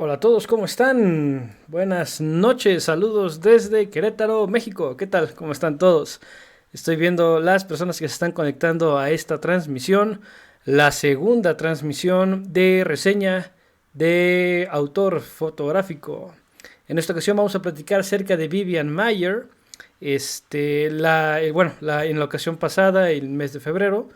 Hola a todos, ¿cómo están? Buenas noches, saludos desde Querétaro, México. ¿Qué tal? ¿Cómo están todos? Estoy viendo las personas que se están conectando a esta transmisión, la segunda transmisión de reseña de autor fotográfico. En esta ocasión vamos a platicar acerca de Vivian Maier. En la ocasión pasada, el mes de febrero,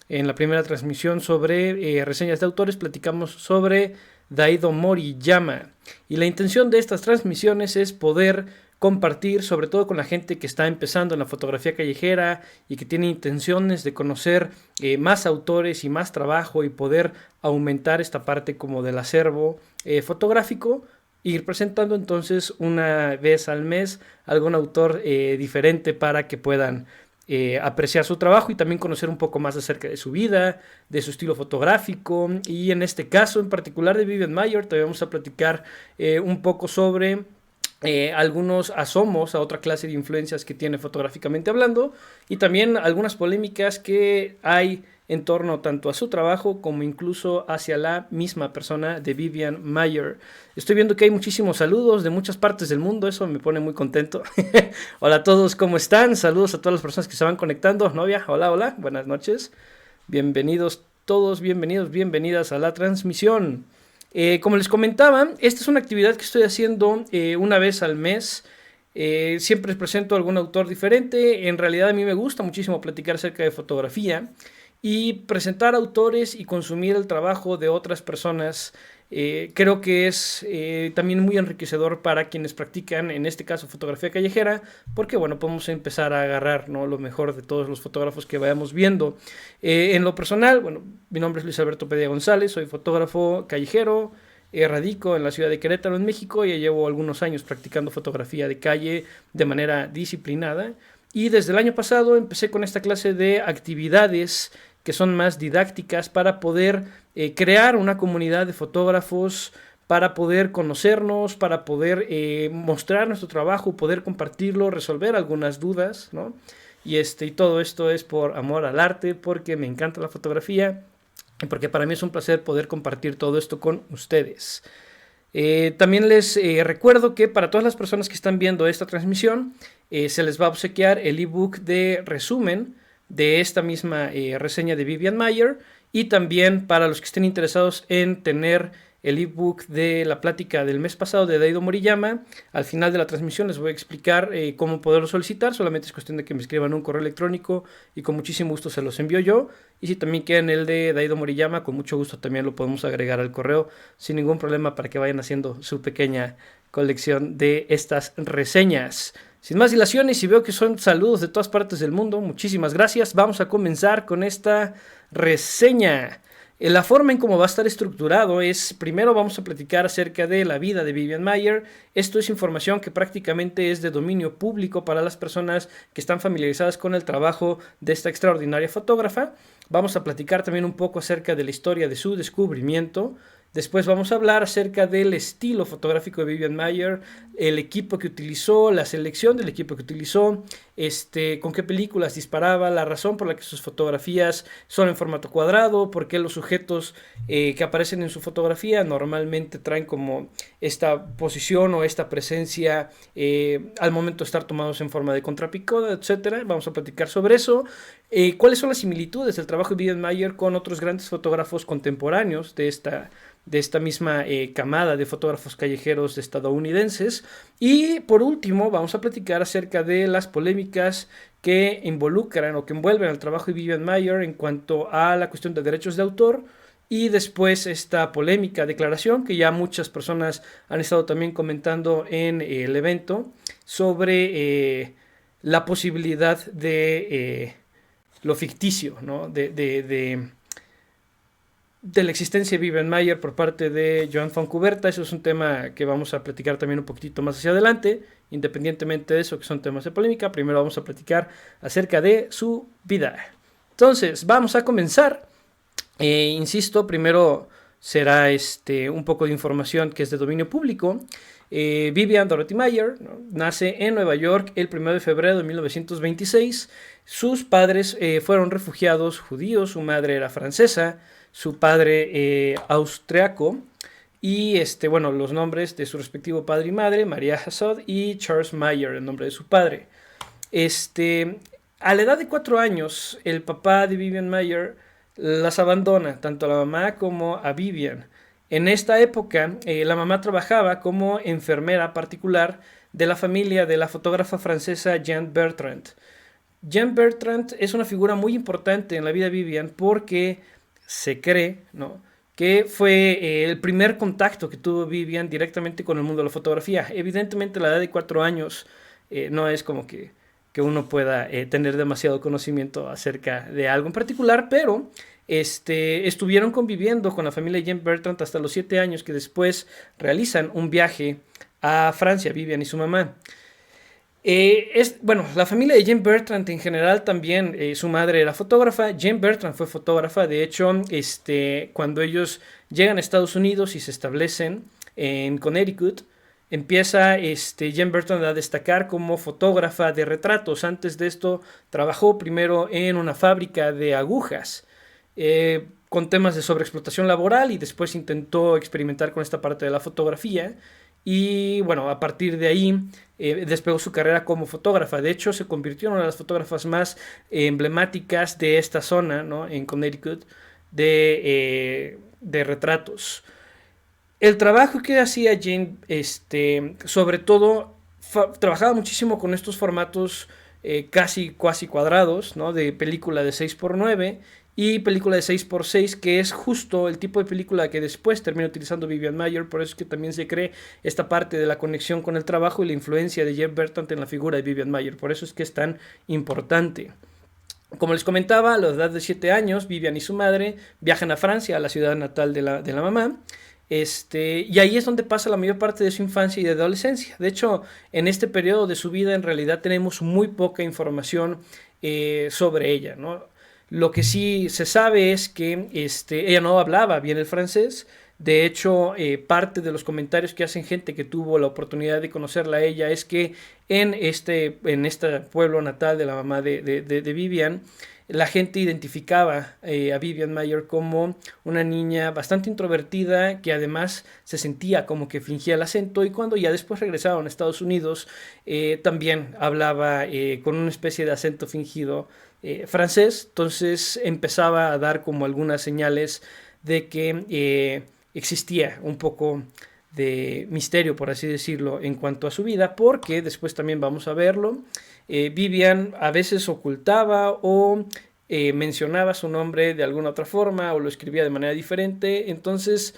en la primera transmisión sobre reseñas de autores, platicamos sobre Daido Moriyama. Y la intención de estas transmisiones es poder compartir, sobre todo con la gente que está empezando en la fotografía callejera y que tiene intenciones de conocer más autores y más trabajo y poder aumentar esta parte como del acervo fotográfico, ir presentando entonces una vez al mes algún autor diferente para que puedan apreciar su trabajo y también conocer un poco más acerca de su vida, de su estilo fotográfico. Y en este caso en particular de Vivian Maier, te vamos a platicar un poco sobre algunos asomos a otra clase de influencias que tiene fotográficamente hablando y también algunas polémicas que hay en torno tanto a su trabajo como incluso hacia la misma persona de Vivian Maier. Estoy viendo que hay muchísimos saludos de muchas partes del mundo, eso me pone muy contento. Hola a todos, ¿cómo están? Saludos a todas las personas que se van conectando. Novia, hola, hola, buenas noches. Bienvenidos todos, bienvenidos, bienvenidas a la transmisión. Como les comentaba, esta es una actividad que estoy haciendo una vez al mes. Siempre les presento a algún autor diferente. En realidad a mí me gusta muchísimo platicar acerca de fotografía y presentar autores y consumir el trabajo de otras personas. Creo que es también muy enriquecedor para quienes practican, en este caso, fotografía callejera, porque bueno, podemos empezar a agarrar, ¿no?, lo mejor de todos los fotógrafos que vayamos viendo. En lo personal, bueno, mi nombre es Luis Alberto Pedía González, soy fotógrafo callejero, radico en la ciudad de Querétaro, en México, y ya llevo algunos años practicando fotografía de calle de manera disciplinada. Y desde el año pasado empecé con esta clase de actividades que son más didácticas para poder crear una comunidad de fotógrafos, para poder conocernos, para poder mostrar nuestro trabajo, poder compartirlo, resolver algunas dudas, ¿no? Y todo esto es por amor al arte, porque me encanta la fotografía y porque para mí es un placer poder compartir todo esto con ustedes. También les recuerdo que para todas las personas que están viendo esta transmisión, se les va a obsequiar el ebook de resumen de esta misma reseña de Vivian Maier, y también para los que estén interesados en tener el ebook de la plática del mes pasado de Daido Moriyama, al final de la transmisión les voy a explicar cómo poderlo solicitar. Solamente es cuestión de que me escriban un correo electrónico y con muchísimo gusto se los envío yo. Y si también quieren el de Daido Moriyama, con mucho gusto también lo podemos agregar al correo sin ningún problema, para que vayan haciendo su pequeña colección de estas reseñas. Sin más dilaciones, y veo que son saludos de todas partes del mundo, muchísimas gracias. Vamos a comenzar con esta reseña. La forma en cómo va a estar estructurado es: primero vamos a platicar acerca de la vida de Vivian Maier. Esto es información que prácticamente es de dominio público para las personas que están familiarizadas con el trabajo de esta extraordinaria fotógrafa. Vamos a platicar también un poco acerca de la historia de su descubrimiento. Después vamos a hablar acerca del estilo fotográfico de Vivian Maier, el equipo que utilizó, la selección del equipo que utilizó, con qué películas disparaba, la razón por la que sus fotografías son en formato cuadrado, por qué los sujetos que aparecen en su fotografía normalmente traen como esta posición o esta presencia al momento de estar tomados en forma de contrapicoda, etcétera. Vamos a platicar sobre eso. ¿Cuáles son las similitudes del trabajo de Vivian Maier con otros grandes fotógrafos contemporáneos de esta misma camada de fotógrafos callejeros estadounidenses? Y por último vamos a platicar acerca de las polémicas que involucran o que envuelven al trabajo de Vivian Maier en cuanto a la cuestión de derechos de autor, y después esta polémica declaración que ya muchas personas han estado también comentando en el evento sobre la posibilidad de lo ficticio, ¿no?, de la existencia de Vivian Maier por parte de Joan Fontcuberta. Eso es un tema que vamos a platicar también un poquitito más hacia adelante, independientemente de eso, que son temas de polémica. Primero vamos a platicar acerca de su vida. Entonces, vamos a comenzar. Insisto, primero será un poco de información que es de dominio público. Vivian Dorothy Maier, ¿no?, nace en Nueva York el 1 de febrero de 1926. Sus padres fueron refugiados judíos, su madre era francesa, su padre austriaco. y bueno, los nombres de su respectivo padre y madre, Maria Hassod y Charles Mayer, el nombre de su padre. A la edad de 4 años, el papá de Vivian Mayer las abandona, tanto a la mamá como a Vivian. En esta época, la mamá trabajaba como enfermera particular de la familia de la fotógrafa francesa Jeanne Bertrand. Jeanne Bertrand es una figura muy importante en la vida de Vivian porque se cree, ¿no?, que fue el primer contacto que tuvo Vivian directamente con el mundo de la fotografía. Evidentemente, a la edad de 4 años no es como que uno pueda tener demasiado conocimiento acerca de algo en particular, pero estuvieron conviviendo con la familia Jeanne Bertrand hasta los 7 años, que después realizan un viaje a Francia, Vivian y su mamá. Bueno, la familia de Jeanne Bertrand en general también, su madre era fotógrafa. Jeanne Bertrand fue fotógrafa. De hecho, cuando ellos llegan a Estados Unidos y se establecen en Connecticut, empieza Jeanne Bertrand a destacar como fotógrafa de retratos. Antes de esto, trabajó primero en una fábrica de agujas con temas de sobreexplotación laboral, y después intentó experimentar con esta parte de la fotografía. Y bueno, a partir de ahí despegó su carrera como fotógrafa. De hecho, se convirtió en una de las fotógrafas más emblemáticas de esta zona, ¿no?, en Connecticut, de retratos. El trabajo que hacía Jane, sobre todo, trabajaba muchísimo con estos formatos casi cuadrados, ¿no?, de película de 6x9 y película de 6x6, que es justo el tipo de película que después termina utilizando Vivian Mayer. Por eso es que también se cree esta parte de la conexión con el trabajo y la influencia de Jeanne Bertrand en la figura de Vivian Mayer. Por eso es que es tan importante. Como les comentaba, a la edad de 7 años, Vivian y su madre viajan a Francia, a la ciudad natal de la mamá. Y ahí es donde pasa la mayor parte de su infancia y de adolescencia. De hecho, en este periodo de su vida, en realidad tenemos muy poca información sobre ella, ¿no? Lo que sí se sabe es que ella no hablaba bien el francés. De hecho, parte de los comentarios que hacen gente que tuvo la oportunidad de conocerla a ella es que en este pueblo natal de la mamá de Vivian, la gente identificaba a Vivian Mayer como una niña bastante introvertida, que además se sentía como que fingía el acento, y cuando ya después regresaron a Estados Unidos también hablaba con una especie de acento fingido francés. Entonces empezaba a dar como algunas señales de que existía un poco de misterio, por así decirlo, en cuanto a su vida, porque después también vamos a verlo. Vivian a veces ocultaba o mencionaba su nombre de alguna otra forma, o lo escribía de manera diferente. Entonces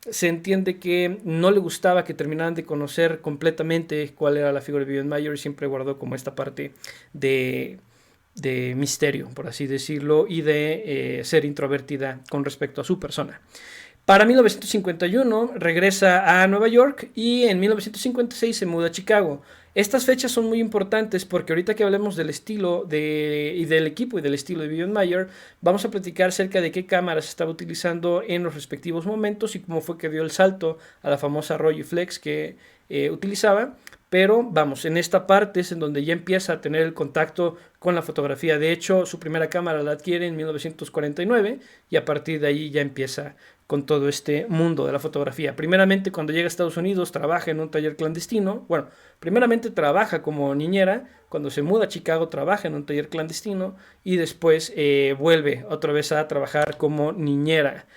se entiende que no le gustaba que terminaran de conocer completamente cuál era la figura de Vivian Mayer, y siempre guardó como esta parte de misterio, por así decirlo, y de ser introvertida con respecto a su persona. Para 1951 regresa a Nueva York, y en 1956 se muda a Chicago. Estas fechas son muy importantes porque ahorita que hablemos del estilo y del equipo y del estilo de Vivian Mayer, vamos a platicar acerca de qué cámaras estaba utilizando en los respectivos momentos y cómo fue que dio el salto a la famosa Rolleiflex que utilizaba. Pero vamos, en esta parte es en donde ya empieza a tener el contacto con la fotografía. De hecho, su primera cámara la adquiere en 1949, y a partir de ahí ya empieza con todo este mundo de la fotografía. Primeramente, cuando llega a Estados Unidos, trabaja en un taller clandestino. Bueno, primeramente trabaja como niñera. Cuando se muda a Chicago, trabaja en un taller clandestino, y después vuelve otra vez a trabajar como niñera.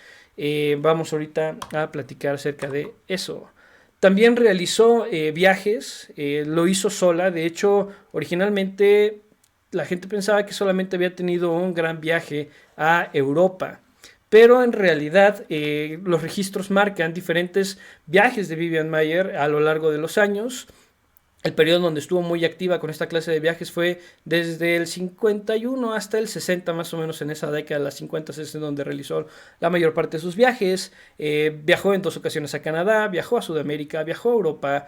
Vamos ahorita a platicar acerca de eso. También realizó viajes, lo hizo sola. De hecho, originalmente la gente pensaba que solamente había tenido un gran viaje a Europa, pero en realidad los registros marcan diferentes viajes de Vivian Mayer a lo largo de los años. El periodo donde estuvo muy activa con esta clase de viajes fue desde el 51 hasta el 60, más o menos. En esa década, las 50, es donde realizó la mayor parte de sus viajes. Viajó en 2 ocasiones a Canadá, viajó a Sudamérica, viajó a Europa,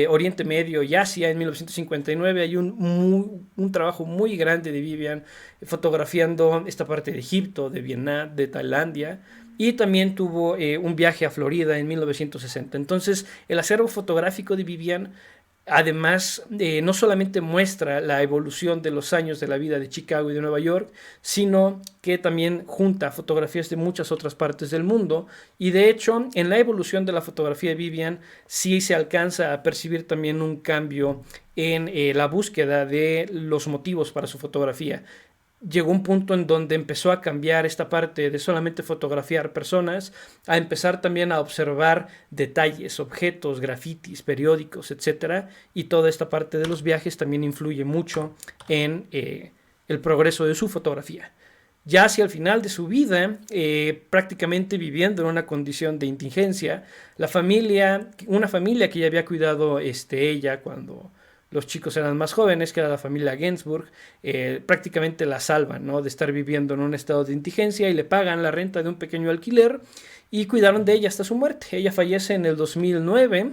Oriente Medio y Asia. En 1959 hay un trabajo muy grande de Vivian fotografiando esta parte de Egipto, de Vietnam, de Tailandia. Y también tuvo un viaje a Florida en 1960. Entonces, el acervo fotográfico de Vivian Además, no solamente muestra la evolución de los años de la vida de Chicago y de Nueva York, sino que también junta fotografías de muchas otras partes del mundo. Y de hecho, en la evolución de la fotografía de Vivian, sí se alcanza a percibir también un cambio en la búsqueda de los motivos para su fotografía. Llegó un punto en donde empezó a cambiar esta parte de solamente fotografiar personas, a empezar también a observar detalles, objetos, grafitis, periódicos, etcétera, y toda esta parte de los viajes también influye mucho en el progreso de su fotografía. Ya hacia el final de su vida, prácticamente viviendo en una condición de indigencia, una familia que ya había cuidado ella cuando los chicos eran más jóvenes, que era la familia Gainsbourg, prácticamente la salvan, ¿no?, de estar viviendo en un estado de indigencia y le pagan la renta de un pequeño alquiler y cuidaron de ella hasta su muerte. Ella fallece en el 2009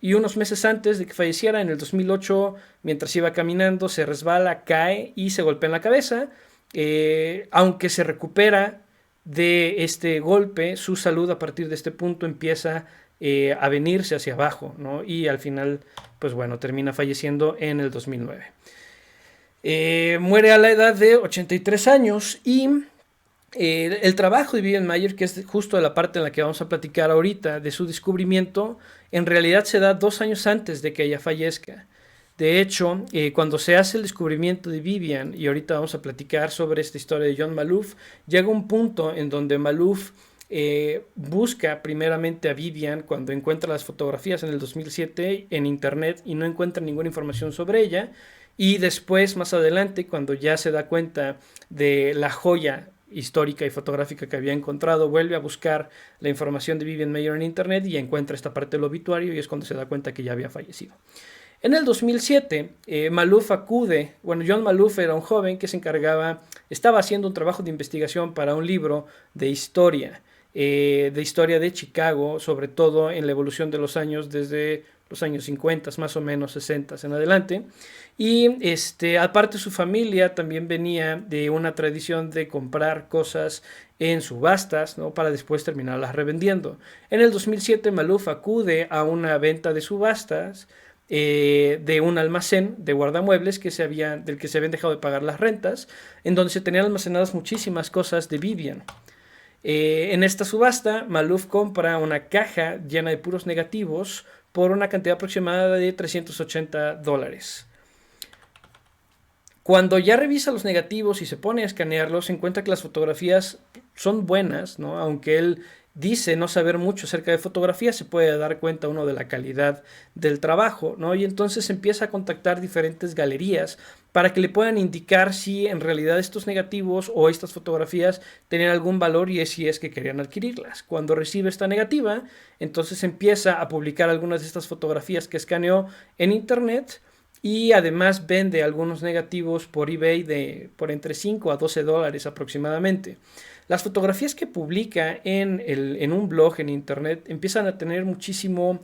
y unos meses antes de que falleciera, en el 2008, mientras iba caminando, se resbala, cae y se golpea en la cabeza. Aunque se recupera de este golpe, su salud a partir de este punto empieza a venirse hacia abajo, ¿no? Y al final, pues bueno, termina falleciendo en el 2009. Muere a la edad de 83 años y el trabajo de Vivian Maier, que es justo la parte en la que vamos a platicar ahorita, de su descubrimiento, en realidad se da 2 años antes de que ella fallezca. De hecho, cuando se hace el descubrimiento de Vivian, y ahorita vamos a platicar sobre esta historia de John Maloof, llega un punto en donde Maloof busca primeramente a Vivian cuando encuentra las fotografías en el 2007 en internet y no encuentra ninguna información sobre ella, y después, más adelante, cuando ya se da cuenta de la joya histórica y fotográfica que había encontrado, vuelve a buscar la información de Vivian Maier en internet y encuentra esta parte del obituario, y es cuando se da cuenta que ya había fallecido. En el 2007, John Maloof era un joven que estaba haciendo un trabajo de investigación para un libro de historia de Chicago, sobre todo en la evolución de los años desde los años 50, más o menos 60 en adelante. Y aparte, su familia también venía de una tradición de comprar cosas en subastas, ¿no?, para después terminarlas revendiendo. En el 2007, Maloof acude a una venta de subastas de un almacén de guardamuebles del que se habían dejado de pagar las rentas, en donde se tenían almacenadas muchísimas cosas de Vivian. En esta subasta, Maloof compra una caja llena de puros negativos por una cantidad aproximada de $380. Cuando ya revisa los negativos y se pone a escanearlos, se encuentra que las fotografías son buenas, ¿no? Aunque él dice no saber mucho acerca de fotografía, se puede dar cuenta uno de la calidad del trabajo, ¿no? Y entonces empieza a contactar diferentes galerías para que le puedan indicar si en realidad estos negativos o estas fotografías tenían algún valor y si es que querían adquirirlas. Cuando recibe esta negativa, entonces empieza a publicar algunas de estas fotografías que escaneó en internet, y además vende algunos negativos por eBay por entre $5 a $12 aproximadamente. Las fotografías que publica en un blog en internet empiezan a tener muchísima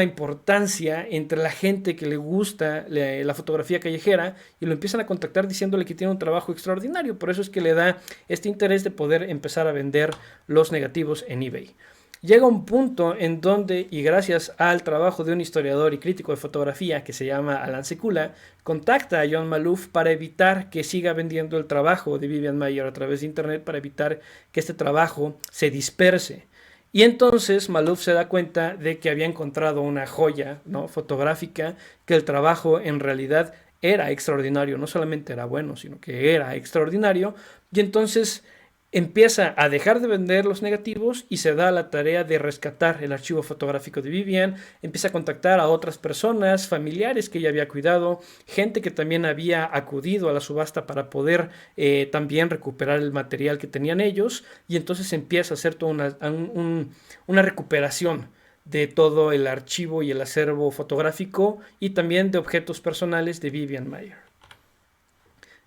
importancia entre la gente que le gusta la fotografía callejera, y lo empiezan a contactar diciéndole que tiene un trabajo extraordinario. Por eso es que le da este interés de poder empezar a vender los negativos en eBay. Llega un punto en donde, y gracias al trabajo de un historiador y crítico de fotografía que se llama Alan Sekula, contacta a John Maloof para evitar que siga vendiendo el trabajo de Vivian Maier a través de internet, para evitar que este trabajo se disperse. Y entonces Maloof se da cuenta de que había encontrado una joya, ¿no?, fotográfica, que el trabajo en realidad era extraordinario, no solamente era bueno, sino que era extraordinario, y entonces empieza a dejar de vender los negativos y se da la tarea de rescatar el archivo fotográfico de Vivian. Empieza a contactar a otras personas, familiares que ella había cuidado, gente que también había acudido a la subasta para poder también recuperar el material que tenían ellos, y entonces empieza a hacer toda una recuperación de todo el archivo y el acervo fotográfico y también de objetos personales de Vivian Maier.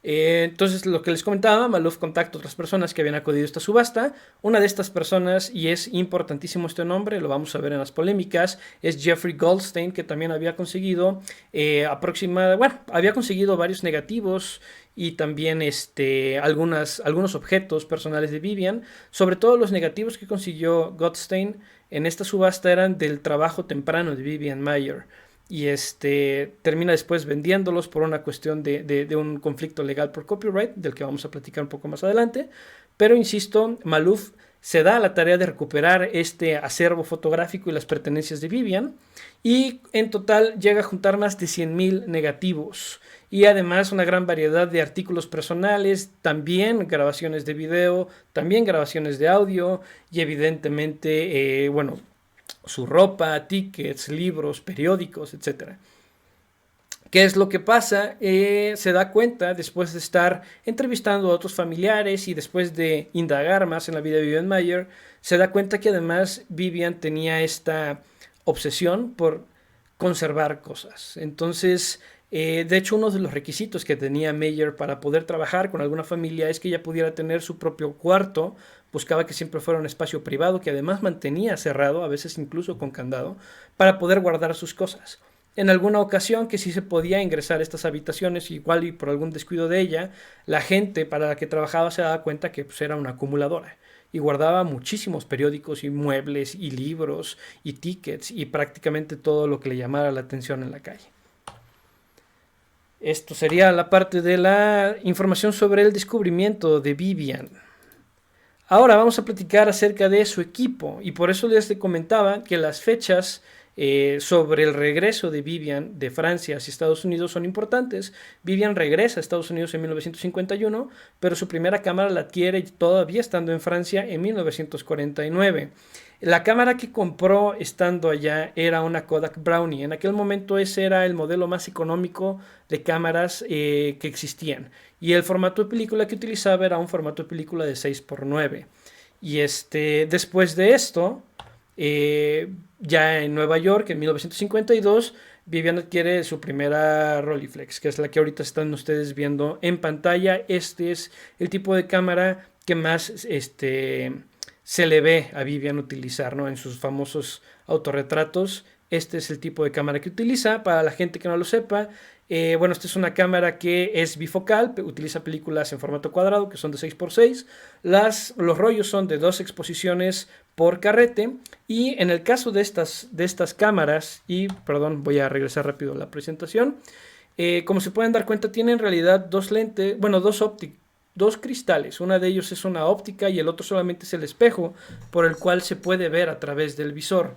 Entonces, lo que les comentaba, Maloof contacta a otras personas que habían acudido a esta subasta. Una de estas personas, y es importantísimo este nombre, lo vamos a ver en las polémicas, es Jeffrey Goldstein, que también había conseguido había conseguido varios negativos y también algunos objetos personales de Vivian. Sobre todo los negativos que consiguió Goldstein en esta subasta eran del trabajo temprano de Vivian Maier y termina después vendiéndolos por una cuestión de un conflicto legal por copyright, del que vamos a platicar un poco más adelante. Pero insisto, Maloof se da a la tarea de recuperar este acervo fotográfico y las pertenencias de Vivian, y en total llega a juntar más de 100.000 negativos y además una gran variedad de artículos personales, también grabaciones de video, también grabaciones de audio y evidentemente, su ropa, tickets, libros, periódicos, etcétera. ¿Qué es lo que pasa? Se da cuenta, después de estar entrevistando a otros familiares y después de indagar más en la vida de Vivian Maier, se da cuenta que además Vivian tenía esta obsesión por conservar cosas. Entonces, de hecho, uno de los requisitos que tenía Maier para poder trabajar con alguna familia es que ella pudiera tener su propio cuarto. Buscaba que siempre fuera un espacio privado, que además mantenía cerrado, a veces incluso con candado, para poder guardar sus cosas. En alguna ocasión que sí se podía ingresar a estas habitaciones, igual y por algún descuido de ella, la gente para la que trabajaba se daba cuenta que pues, era una acumuladora y guardaba muchísimos periódicos y muebles y libros y tickets y prácticamente todo lo que le llamara la atención en la calle. Esto sería la parte de la información sobre el descubrimiento de Vivian. Ahora vamos a platicar acerca de su equipo, y por eso les comentaba que las fechas sobre el regreso de Vivian de Francia hacia Estados Unidos son importantes. Vivian regresa a Estados Unidos en 1951, pero su primera cámara la adquiere todavía estando en Francia en 1949. La cámara que compró estando allá era una Kodak Brownie. En aquel momento ese era el modelo más económico de cámaras que existían. Y el formato de película que utilizaba era un formato de película de 6x9. Y después de esto, ya en Nueva York, en 1952, Vivian adquiere su primera Rolleiflex, que es la que ahorita están ustedes viendo en pantalla. Este es el tipo de cámara que más se le ve a Vivian utilizar, ¿no? En sus famosos autorretratos. Este es el tipo de cámara que utiliza. Para la gente que no lo sepa, esta es una cámara que es bifocal, utiliza películas en formato cuadrado, que son de 6x6. Los rollos son de 2 exposiciones por carrete. Y en el caso de estas cámaras, voy a regresar rápido a la presentación. Como se pueden dar cuenta, tiene en realidad dos cristales. Una de ellos es una óptica y el otro solamente es el espejo por el cual se puede ver a través del visor.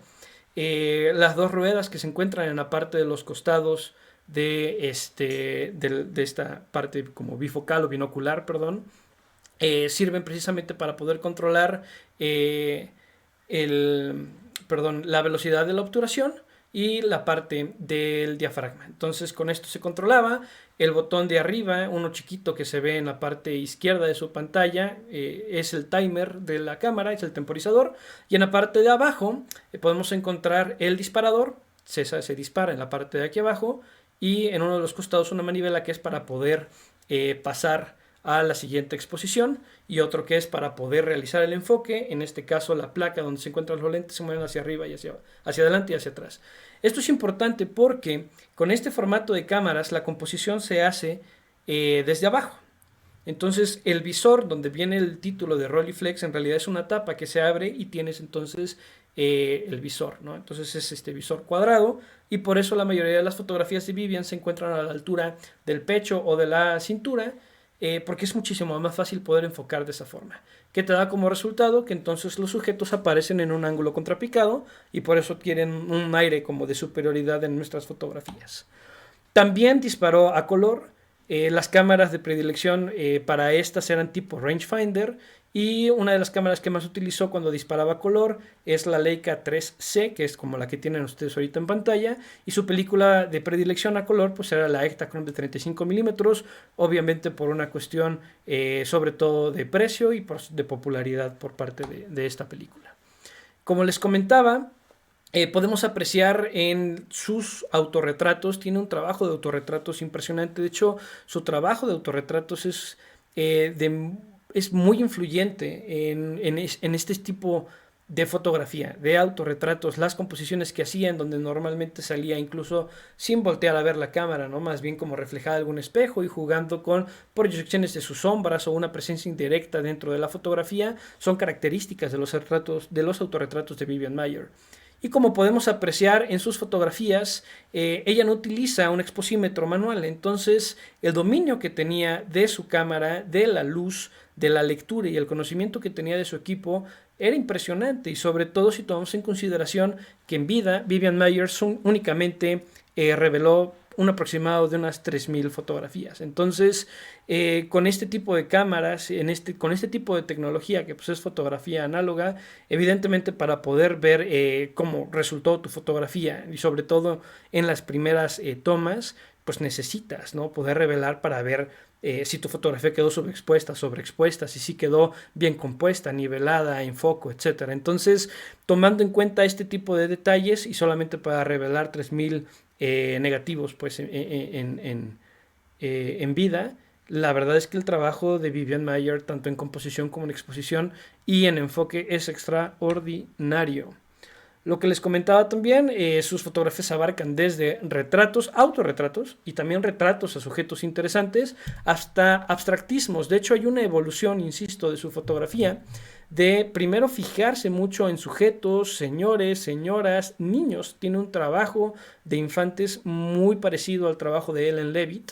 Las dos ruedas que se encuentran en la parte de los costados de esta parte como bifocal o binocular, sirven precisamente para poder controlar la velocidad de la obturación y la parte del diafragma. Entonces con esto se controlaba. El botón de arriba, uno chiquito que se ve en la parte izquierda de su pantalla, es el timer de la cámara, es el temporizador. Y en la parte de abajo podemos encontrar el disparador. Se dispara en la parte de aquí abajo. Y en uno de los costados una manivela que es para poder pasar a la siguiente exposición, y otro que es para poder realizar el enfoque. En este caso la placa donde se encuentran los lentes se mueven hacia arriba y hacia adelante y hacia atrás. Esto es importante porque con este formato de cámaras la composición se hace desde abajo. Entonces el visor donde viene el título de Rolleiflex en realidad es una tapa que se abre y tienes entonces el visor, ¿no? Entonces es este visor cuadrado, y por eso la mayoría de las fotografías de Vivian se encuentran a la altura del pecho o de la cintura, porque es muchísimo más fácil poder enfocar de esa forma, que te da como resultado que entonces los sujetos aparecen en un ángulo contrapicado y por eso adquieren un aire como de superioridad en nuestras fotografías. También disparó a color. Las cámaras de predilección para estas eran tipo rangefinder, y una de las cámaras que más utilizó cuando disparaba a color es la Leica 3C, que es como la que tienen ustedes ahorita en pantalla, y su película de predilección a color pues era la Ektachrome de 35 milímetros, obviamente por una cuestión sobre todo de precio y de popularidad por parte de esta película. Como les comentaba, Podemos apreciar en sus autorretratos, tiene un trabajo de autorretratos impresionante. De hecho, su trabajo de autorretratos es muy influyente en este tipo de fotografía, de autorretratos, las composiciones que hacía, en donde normalmente salía incluso sin voltear a ver la cámara, ¿no? Más bien como reflejada en algún espejo y jugando con proyecciones de sus sombras o una presencia indirecta dentro de la fotografía, son características de los autorretratos de Vivian Maier. Y como podemos apreciar en sus fotografías, ella no utiliza un exposímetro manual, entonces el dominio que tenía de su cámara, de la luz, de la lectura y el conocimiento que tenía de su equipo era impresionante, y sobre todo si tomamos en consideración que en vida Vivian Maier únicamente reveló un aproximado de unas 3000 fotografías. Entonces, con este tipo de cámaras, con este tipo de tecnología que pues es fotografía análoga, evidentemente para poder ver cómo resultó tu fotografía y sobre todo en las primeras tomas, pues necesitas, ¿no?, poder revelar para ver si tu fotografía quedó sobreexpuesta, si sí quedó bien compuesta, nivelada, en foco, etcétera. Entonces, tomando en cuenta este tipo de detalles y solamente para revelar 3000 negativos pues en vida, la verdad es que el trabajo de Vivian Maier, tanto en composición como en exposición y en enfoque, es extraordinario. Lo que les comentaba también, sus fotografías abarcan desde retratos, autorretratos y también retratos a sujetos interesantes hasta abstractismos. De hecho, hay una evolución, insisto, de su fotografía, de primero fijarse mucho en sujetos, señores, señoras, niños. Tiene un trabajo de infantes muy parecido al trabajo de Ellen Leavitt.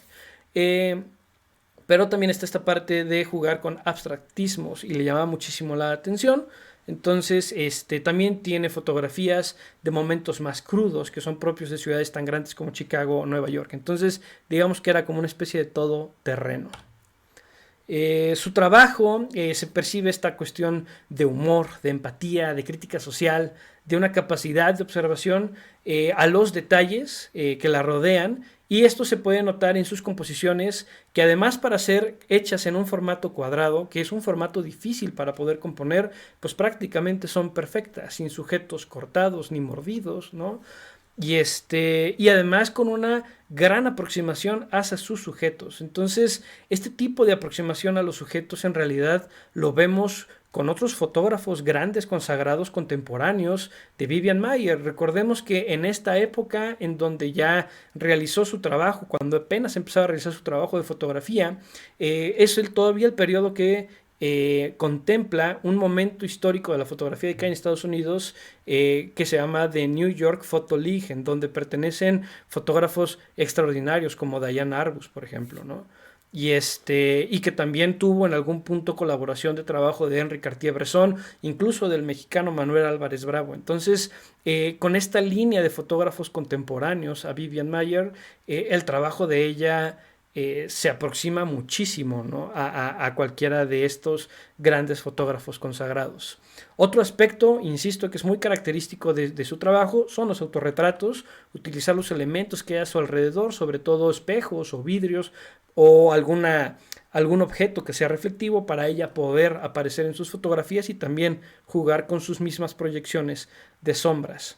Pero también está esta parte de jugar con abstractismos y le llama muchísimo la atención. Entonces, también tiene fotografías de momentos más crudos que son propios de ciudades tan grandes como Chicago o Nueva York. Entonces, digamos que era como una especie de todoterreno. Su trabajo se percibe esta cuestión de humor, de empatía, de crítica social, de una capacidad de observación a los detalles que la rodean, y esto se puede notar en sus composiciones, que además, para ser hechas en un formato cuadrado, que es un formato difícil para poder componer, pues prácticamente son perfectas, sin sujetos cortados ni mordidos, ¿no? Y además con una gran aproximación hacia sus sujetos. Entonces, este tipo de aproximación a los sujetos en realidad lo vemos con otros fotógrafos grandes consagrados contemporáneos de Vivian Maier. Recordemos que en esta época en donde ya realizó su trabajo, cuando apenas empezaba a realizar su trabajo de fotografía, todavía el periodo que contempla un momento histórico de la fotografía de acá en Estados Unidos, que se llama The New York Photo League, en donde pertenecen fotógrafos extraordinarios como Diane Arbus, por ejemplo, ¿no? Y que también tuvo en algún punto colaboración de trabajo de Henri Cartier-Bresson, incluso del mexicano Manuel Álvarez Bravo. Entonces, con esta línea de fotógrafos contemporáneos a Vivian Maier, el trabajo de ella se aproxima muchísimo, ¿no?, a cualquiera de estos grandes fotógrafos consagrados. Otro aspecto, insisto, que es muy característico de su trabajo son los autorretratos, utilizar los elementos que hay a su alrededor, sobre todo espejos o vidrios o algún objeto que sea reflectivo para ella poder aparecer en sus fotografías y también jugar con sus mismas proyecciones de sombras.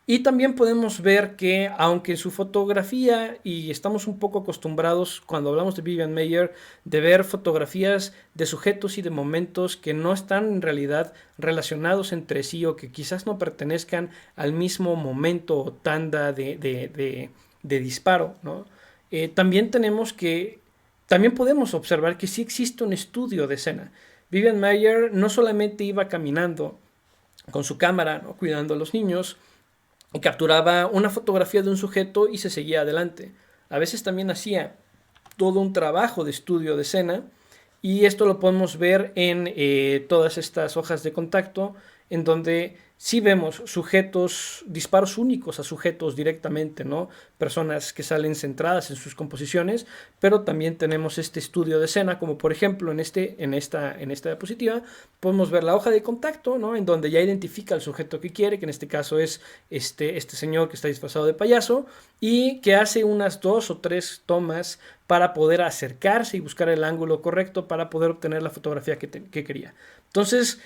Y también podemos ver que, aunque en su fotografía, y estamos un poco acostumbrados cuando hablamos de Vivian Maier, de ver fotografías de sujetos y de momentos que no están en realidad relacionados entre sí o que quizás no pertenezcan al mismo momento o tanda de disparo, ¿no? También podemos observar que sí existe un estudio de escena. Vivian Maier no solamente iba caminando con su cámara, ¿no?, cuidando a los niños, y capturaba una fotografía de un sujeto y se seguía adelante. A veces también hacía todo un trabajo de estudio de escena, y esto lo podemos ver en todas estas hojas de contacto, en donde sí vemos disparos únicos a sujetos directamente, ¿no?, personas que salen centradas en sus composiciones, pero también tenemos este estudio de escena, como por ejemplo en esta diapositiva podemos ver la hoja de contacto, ¿no?, en donde ya identifica el sujeto que quiere, que en este caso es este señor que está disfrazado de payaso, y que hace unas 2 o 3 tomas para poder acercarse y buscar el ángulo correcto para poder obtener la fotografía que quería. Entonces,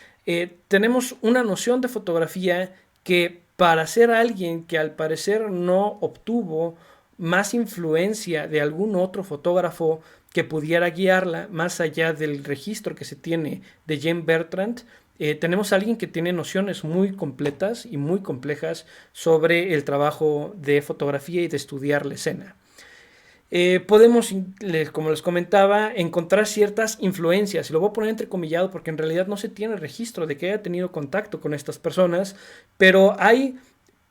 tenemos una noción de fotografía que para ser alguien que al parecer no obtuvo más influencia de algún otro fotógrafo que pudiera guiarla, más allá del registro que se tiene de Jane Bertrand, tenemos a alguien que tiene nociones muy completas y muy complejas sobre el trabajo de fotografía y de estudiar la escena. Podemos, como les comentaba, encontrar ciertas influencias, y lo voy a poner entrecomillado porque en realidad no se tiene registro de que haya tenido contacto con estas personas, pero hay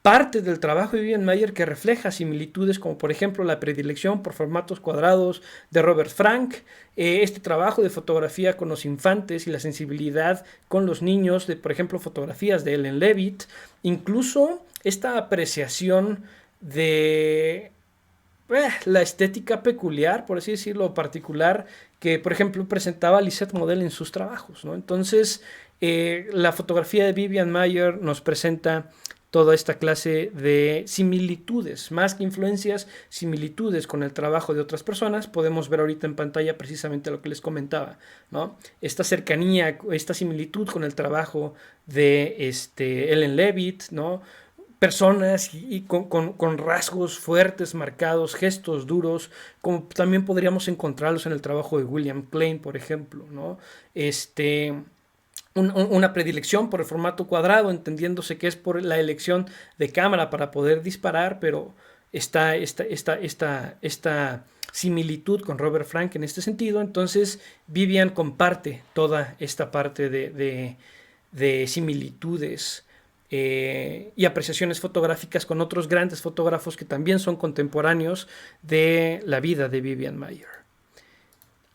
parte del trabajo de Vivian Maier que refleja similitudes, como por ejemplo la predilección por formatos cuadrados de Robert Frank, este trabajo de fotografía con los infantes y la sensibilidad con los niños, de por ejemplo fotografías de Ellen Leavitt, incluso esta apreciación de la estética peculiar, por así decirlo, particular, que por ejemplo presentaba Lisette Model en sus trabajos, ¿no? Entonces, la fotografía de Vivian Maier nos presenta toda esta clase de similitudes, más que influencias, similitudes con el trabajo de otras personas. Podemos ver ahorita en pantalla precisamente lo que les comentaba, ¿no? Esta cercanía, esta similitud con el trabajo de Ellen Leavitt, ¿no? Personas y con rasgos fuertes, marcados, gestos duros, como también podríamos encontrarlos en el trabajo de William Klein, por ejemplo, ¿no? Una predilección por el formato cuadrado, entendiéndose que es por la elección de cámara para poder disparar, pero está esta similitud con Robert Frank en este sentido. Entonces Vivian comparte toda esta parte de similitudes y apreciaciones fotográficas con otros grandes fotógrafos que también son contemporáneos de la vida de Vivian Maier.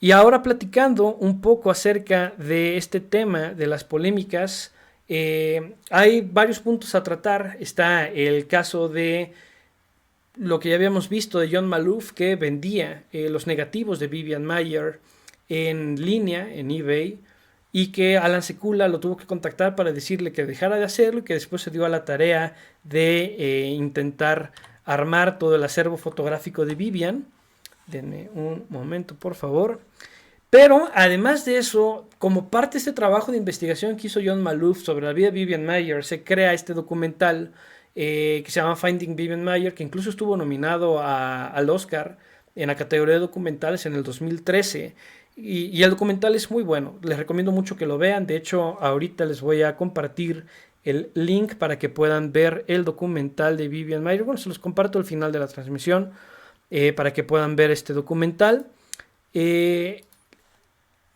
Y ahora platicando un poco acerca de este tema de las polémicas, hay varios puntos a tratar. Está el caso de lo que ya habíamos visto de John Maloof, que vendía los negativos de Vivian Maier en línea, en eBay, y que Alan Sekula lo tuvo que contactar para decirle que dejara de hacerlo y que después se dio a la tarea de intentar armar todo el acervo fotográfico de Vivian. Denme un momento, por favor. Pero además de eso, como parte de este trabajo de investigación que hizo John Maloof sobre la vida de Vivian Maier, se crea este documental que se llama Finding Vivian Maier, que incluso estuvo nominado al Oscar en la categoría de documentales en el 2013. Y el documental es muy bueno, les recomiendo mucho que lo vean. De hecho, ahorita les voy a compartir el link para que puedan ver el documental de Vivian Maier. Bueno, se los comparto al final de la transmisión para que puedan ver este documental. En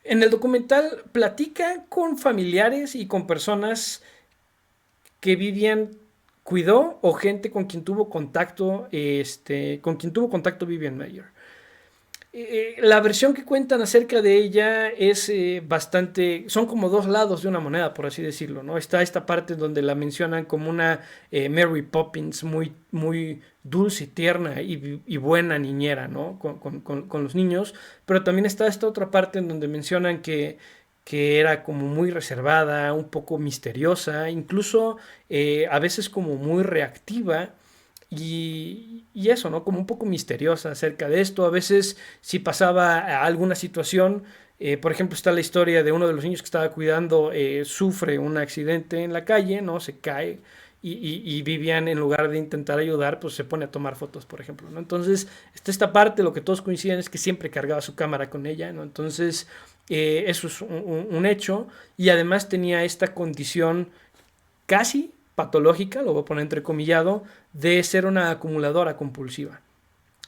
el documental platica con familiares y con personas que Vivian cuidó o gente con quien tuvo contacto, Vivian Maier. La versión que cuentan acerca de ella es bastante, son como dos lados de una moneda, por así decirlo, ¿no? Está esta parte donde la mencionan como una Mary Poppins muy, muy dulce y tierna y buena niñera, ¿no? Con los niños, pero también está esta otra parte en donde mencionan que era como muy reservada, un poco misteriosa, incluso a veces como muy reactiva. Y eso, ¿no? Como un poco misteriosa acerca de esto. A veces, si pasaba alguna situación, por ejemplo, está la historia de uno de los niños que estaba cuidando, sufre un accidente en la calle, ¿no? Se cae y Vivian, en lugar de intentar ayudar, pues se pone a tomar fotos, por ejemplo, ¿no? Entonces, está esta parte, lo que todos coinciden es que siempre cargaba su cámara con ella, ¿no? Entonces, eso es un hecho. Y además tenía esta condición casi patológica, lo voy a poner entrecomillado, de ser una acumuladora compulsiva.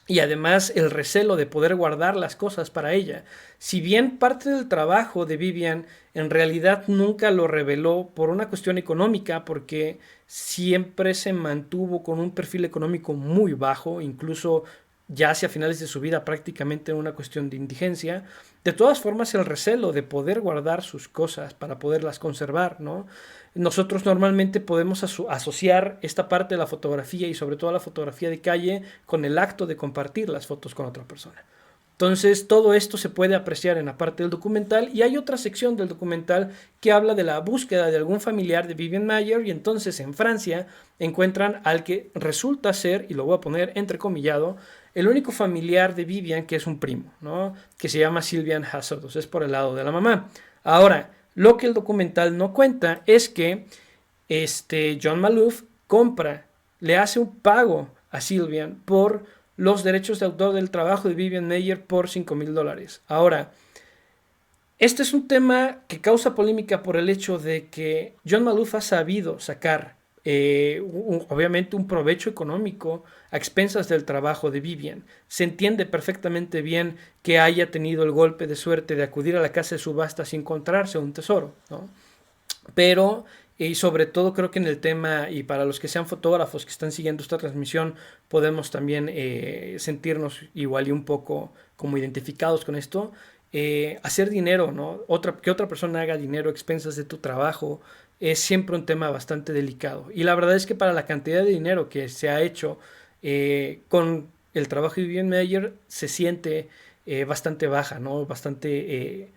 Y además el recelo de poder guardar las cosas para ella. Si bien parte del trabajo de Vivian en realidad nunca lo reveló por una cuestión económica, porque siempre se mantuvo con un perfil económico muy bajo, incluso ya hacia finales de su vida prácticamente una cuestión de indigencia. De todas formas, el recelo de poder guardar sus cosas para poderlas conservar, ¿no? Nosotros normalmente podemos asociar esta parte de la fotografía y sobre todo la fotografía de calle con el acto de compartir las fotos con otra persona. Entonces, todo esto se puede apreciar en la parte del documental, y hay otra sección del documental que habla de la búsqueda de algún familiar de Vivian Maier, y entonces en Francia encuentran al que resulta ser, y lo voy a poner entrecomillado, el único familiar de Vivian que es un primo, ¿no? Que se llama Sylviane Hazardos, es por el lado de la mamá. Ahora, lo que el documental no cuenta es que John Maloof le hace un pago a Sylvian por los derechos de autor del trabajo de Vivian Maier por $5,000. Ahora, este es un tema que causa polémica por el hecho de que John Maloof ha sabido sacar, obviamente, un provecho económico a expensas del trabajo de Vivian. Se entiende perfectamente bien que haya tenido el golpe de suerte de acudir a la casa de subastas y encontrarse un tesoro, ¿no? Pero, y sobre todo creo que en el tema, y para los que sean fotógrafos que están siguiendo esta transmisión, podemos también sentirnos igual y un poco como identificados con esto. Hacer dinero, ¿no? Que otra persona haga dinero a expensas de tu trabajo es siempre un tema bastante delicado. Y la verdad es que para la cantidad de dinero que se ha hecho con el trabajo de Vivian Maier se siente bastante baja, ¿no? Bastante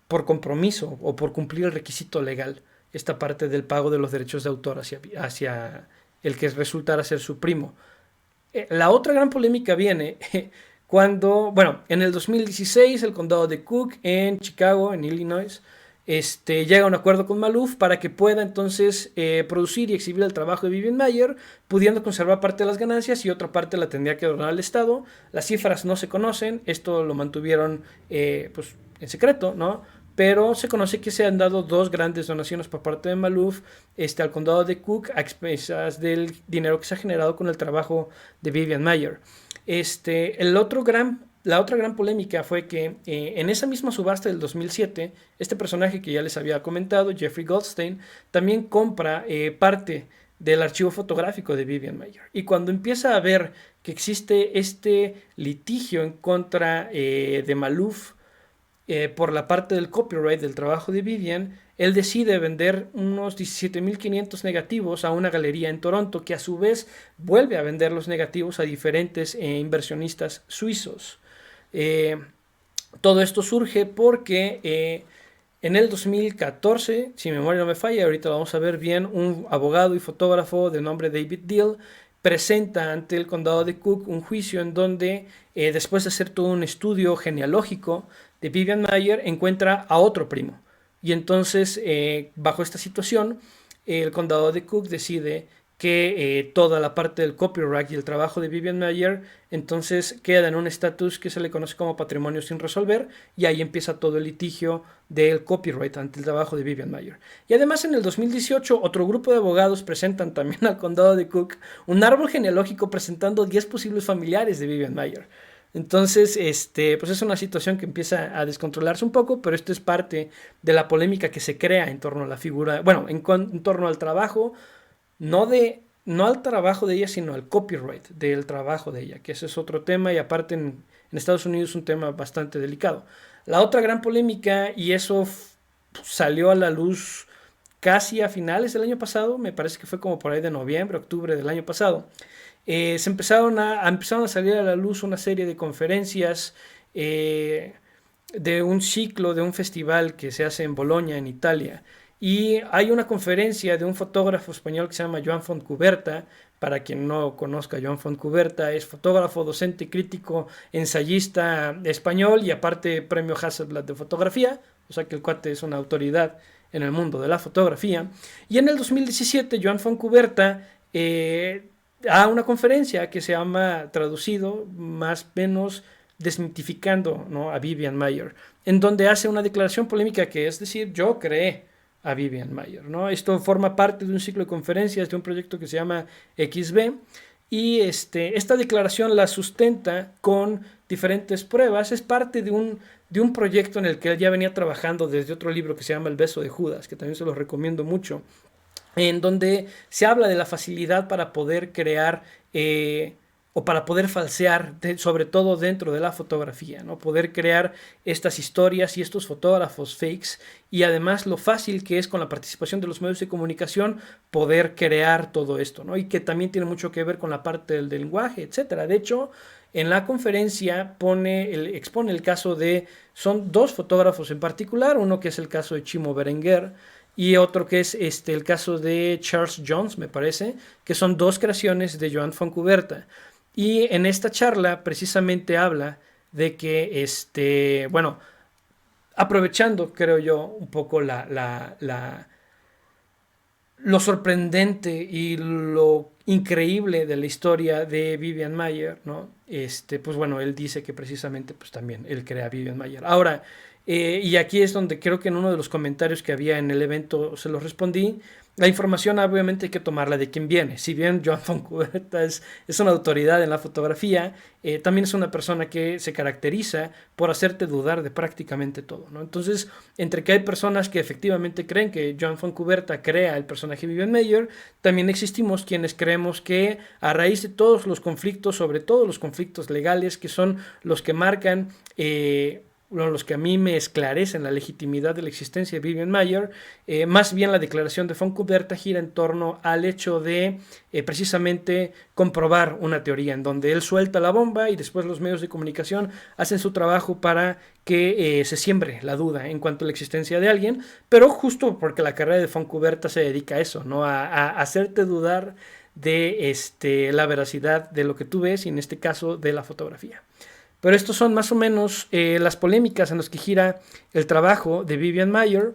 por compromiso o por cumplir el requisito legal esta parte del pago de los derechos de autor hacia el que resultara ser su primo. La otra gran polémica viene cuando, bueno, en el 2016 el condado de Cook en Chicago, en Illinois, llega a un acuerdo con Maloof para que pueda entonces producir y exhibir el trabajo de Vivian Maier, pudiendo conservar parte de las ganancias y otra parte la tendría que donar al Estado. Las cifras no se conocen, esto lo mantuvieron pues en secreto, ¿no? Pero se conoce que se han dado 2 grandes donaciones por parte de Maloof al condado de Cook a expensas del dinero que se ha generado con el trabajo de Vivian Maier. La otra gran polémica fue que en esa misma subasta del 2007, este personaje que ya les había comentado, Jeffrey Goldstein, también compra parte del archivo fotográfico de Vivian Maier. Y cuando empieza a ver que existe este litigio en contra de Maloof por la parte del copyright del trabajo de Vivian, él decide vender unos 17,500 negativos a una galería en Toronto, que a su vez vuelve a vender los negativos a diferentes inversionistas suizos. Todo esto surge porque en el 2014, si mi memoria no me falla, ahorita lo vamos a ver bien, un abogado y fotógrafo de nombre David Deal presenta ante el condado de Cook un juicio en donde, después de hacer todo un estudio genealógico de Vivian Maier, encuentra a otro primo. Y entonces, bajo esta situación, el condado de Cook decide que toda la parte del copyright y el trabajo de Vivian Maier entonces queda en un estatus que se le conoce como patrimonio sin resolver, y ahí empieza todo el litigio del copyright ante el trabajo de Vivian Maier. Y además en el 2018 otro grupo de abogados presentan también al condado de Cook un árbol genealógico presentando 10 posibles familiares de Vivian Maier. Entonces, pues es una situación que empieza a descontrolarse un poco, pero esto es parte de la polémica que se crea en torno a la figura, bueno, en torno al trabajo, no al trabajo de ella, sino al copyright del trabajo de ella, que ese es otro tema, y aparte en Estados Unidos es un tema bastante delicado. La otra gran polémica, y eso salió a la luz casi a finales del año pasado, me parece que fue como por ahí de noviembre, octubre del año pasado, se empezaron a salir a la luz una serie de conferencias de un ciclo, de un festival que se hace en Bolonia, en Italia. Y hay una conferencia de un fotógrafo español que se llama Joan Fontcuberta. Para quien no conozca, Joan Fontcuberta es fotógrafo, docente, crítico, ensayista español y aparte premio Hasselblad de fotografía. O sea que el cuate es una autoridad en el mundo de la fotografía. Y en el 2017, Joan Fontcuberta a una conferencia que se llama, traducido, más o menos desmitificando, ¿no?, a Vivian Maier, en donde hace una declaración polémica que es decir, yo creé a Vivian Maier, ¿no? Esto forma parte de un ciclo de conferencias de un proyecto que se llama XB, y esta declaración la sustenta con diferentes pruebas. Es parte de un proyecto en el que él ya venía trabajando desde otro libro que se llama El beso de Judas, que también se los recomiendo mucho, en donde se habla de la facilidad para poder crear o para poder falsear, sobre todo dentro de la fotografía, ¿no? Poder crear estas historias y estos fotógrafos fakes, y además lo fácil que es con la participación de los medios de comunicación poder crear todo esto, ¿no? Y que también tiene mucho que ver con la parte del lenguaje, etcétera. De hecho, en la conferencia expone el caso son 2 fotógrafos en particular, uno que es el caso de Chimo Berenguer, y otro que es el caso de Charles Jones, me parece, que son 2 creaciones de Joan Fontcuberta. Y en esta charla precisamente habla de que, bueno, aprovechando, creo yo, un poco lo sorprendente y lo increíble de la historia de Vivian Maier, ¿no? Pues bueno, él dice que precisamente pues también él crea a Vivian Maier. Ahora, y aquí es donde creo que en uno de los comentarios que había en el evento se los respondí. La información obviamente hay que tomarla de quien viene. Si bien Joan Fontcuberta es una autoridad en la fotografía, también es una persona que se caracteriza por hacerte dudar de prácticamente todo, ¿no? Entonces, entre que hay personas que efectivamente creen que Joan Fontcuberta crea el personaje Vivian Maier, también existimos quienes creemos que a raíz de todos los conflictos, sobre todo los conflictos legales, que son los que marcan los que a mí me esclarecen la legitimidad de la existencia de Vivian Maier, más bien la declaración de Fontcuberta gira en torno al hecho de precisamente comprobar una teoría en donde él suelta la bomba y después los medios de comunicación hacen su trabajo para que se siembre la duda en cuanto a la existencia de alguien, pero justo porque la carrera de Fontcuberta se dedica a eso, ¿no? A hacerte dudar de la veracidad de lo que tú ves y en este caso de la fotografía. Pero estos son más o menos las polémicas en las que gira el trabajo de Vivian Maier.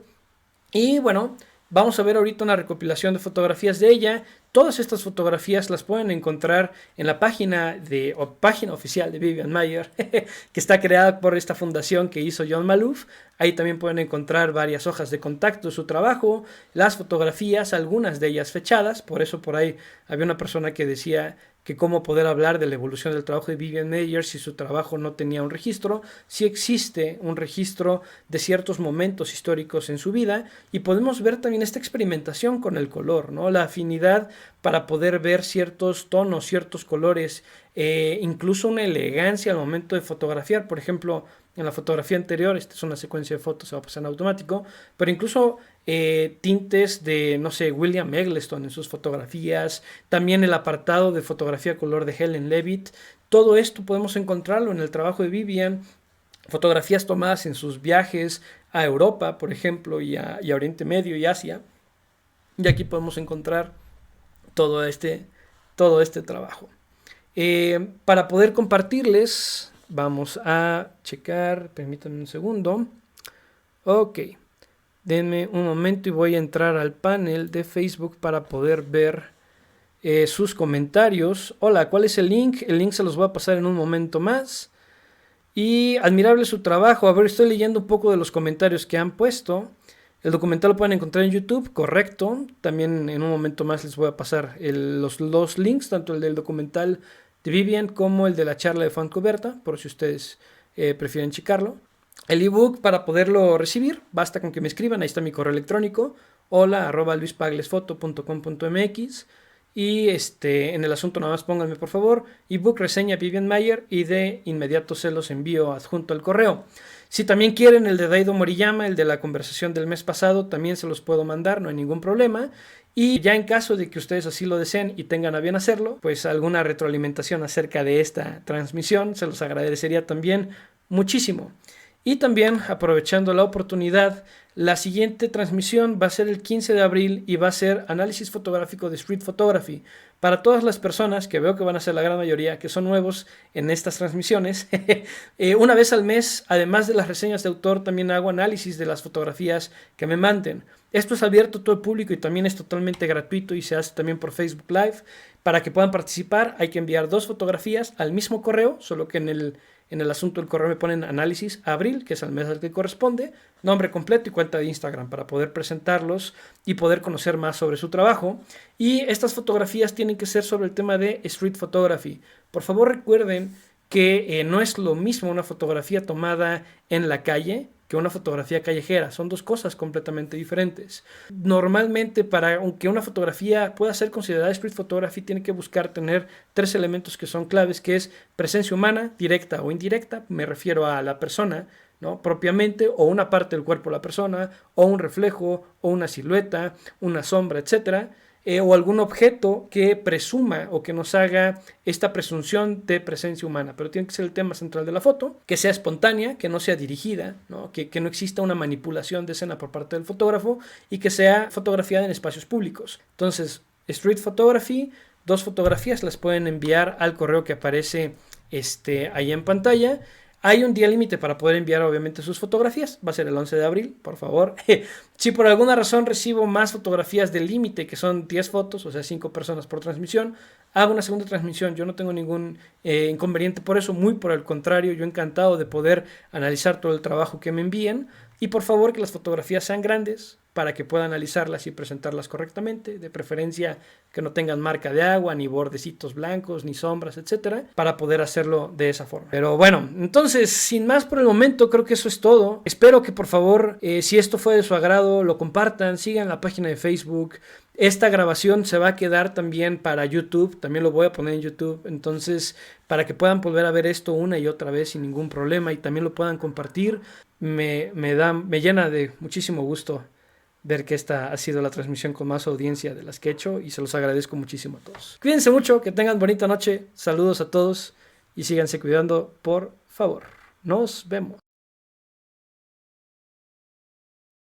Y bueno, vamos a ver ahorita una recopilación de fotografías de ella. Todas estas fotografías las pueden encontrar en la página oficial de Vivian Maier, que está creada por esta fundación que hizo John Maloof. Ahí también pueden encontrar varias hojas de contacto de su trabajo, las fotografías, algunas de ellas fechadas. Por eso por ahí había una persona que decía que cómo poder hablar de la evolución del trabajo de Vivian Maier si su trabajo no tenía un registro. Sí existe un registro de ciertos momentos históricos en su vida y podemos ver también esta experimentación con el color, ¿no? La afinidad para poder ver ciertos tonos, ciertos colores, incluso una elegancia al momento de fotografiar. Por ejemplo, en la fotografía anterior, esta es una secuencia de fotos, se va a pasar en automático, pero incluso tintes de, no sé, William Eggleston en sus fotografías, también el apartado de fotografía color de Helen Levitt. Todo esto podemos encontrarlo en el trabajo de Vivian, fotografías tomadas en sus viajes a Europa, por ejemplo, y a Oriente Medio y Asia. Y aquí podemos encontrar todo este trabajo. Para poder compartirles, vamos a checar, permítanme un segundo. Ok, denme un momento y voy a entrar al panel de Facebook para poder ver sus comentarios. Hola, ¿cuál es el link? El link se los voy a pasar en un momento más. Y admirable su trabajo. A ver, estoy leyendo un poco de los comentarios que han puesto. El documental lo pueden encontrar en YouTube, correcto. También en un momento más les voy a pasar los dos links, tanto el del documental de Vivian como el de la charla de Fontcuberta, por si ustedes prefieren checarlo. El ebook, para poderlo recibir, basta con que me escriban. Ahí está mi correo electrónico, hola@luispaglesfoto.com.mx. Y en el asunto nada más pónganme por favor ebook reseña Vivian Maier y de inmediato se los envío adjunto al correo. Si también quieren el de Daido Moriyama, el de la conversación del mes pasado, también se los puedo mandar, no hay ningún problema. Y ya en caso de que ustedes así lo deseen y tengan a bien hacerlo, pues alguna retroalimentación acerca de esta transmisión se los agradecería también muchísimo. Y también, aprovechando la oportunidad, la siguiente transmisión va a ser el 15 de abril y va a ser análisis fotográfico de street photography. Para todas las personas, que veo que van a ser la gran mayoría, que son nuevos en estas transmisiones, una vez al mes, además de las reseñas de autor, también hago análisis de las fotografías que me manden. Esto es abierto a todo el público y también es totalmente gratuito y se hace también por Facebook Live. Para que puedan participar hay que enviar 2 fotografías al mismo correo, solo que en el asunto del correo me ponen análisis abril, que es el mes al que corresponde, nombre completo y cuenta de Instagram para poder presentarlos y poder conocer más sobre su trabajo. Y estas fotografías tienen que ser sobre el tema de street photography. Por favor recuerden que no es lo mismo una fotografía tomada en la calle que una fotografía callejera. Son 2 cosas completamente diferentes. Normalmente, para que una fotografía pueda ser considerada street photography, tiene que buscar tener 3 elementos que son claves, que es presencia humana, directa o indirecta. Me refiero a la persona, ¿no? Propiamente, o una parte del cuerpo de la persona, o un reflejo, o una silueta, una sombra, etcétera. O algún objeto que presuma o que nos haga esta presunción de presencia humana, pero tiene que ser el tema central de la foto, que sea espontánea, que no sea dirigida, ¿no? Que no exista una manipulación de escena por parte del fotógrafo y que sea fotografiada en espacios públicos. Entonces, street photography, 2 fotografías las pueden enviar al correo que aparece ahí en pantalla. Hay un día límite para poder enviar obviamente sus fotografías, va a ser el 11 de abril, por favor. Si por alguna razón recibo más fotografías del límite, que son 10 fotos, o sea 5 personas por transmisión, hago una segunda transmisión. Yo no tengo ningún inconveniente por eso, muy por el contrario, yo encantado de poder analizar todo el trabajo que me envíen. Y por favor que las fotografías sean grandes para que pueda analizarlas y presentarlas correctamente, de preferencia que no tengan marca de agua, ni bordecitos blancos, ni sombras, etcétera, para poder hacerlo de esa forma. Pero bueno, entonces, sin más por el momento, creo que eso es todo. Espero que por favor, si esto fue de su agrado, lo compartan, sigan la página de Facebook. Esta grabación se va a quedar también para YouTube, también lo voy a poner en YouTube, entonces para que puedan volver a ver esto una y otra vez sin ningún problema y también lo puedan compartir, me llena de muchísimo gusto ver que esta ha sido la transmisión con más audiencia de las que he hecho y se los agradezco muchísimo a todos. Cuídense mucho, que tengan bonita noche, saludos a todos y síganse cuidando, por favor. Nos vemos.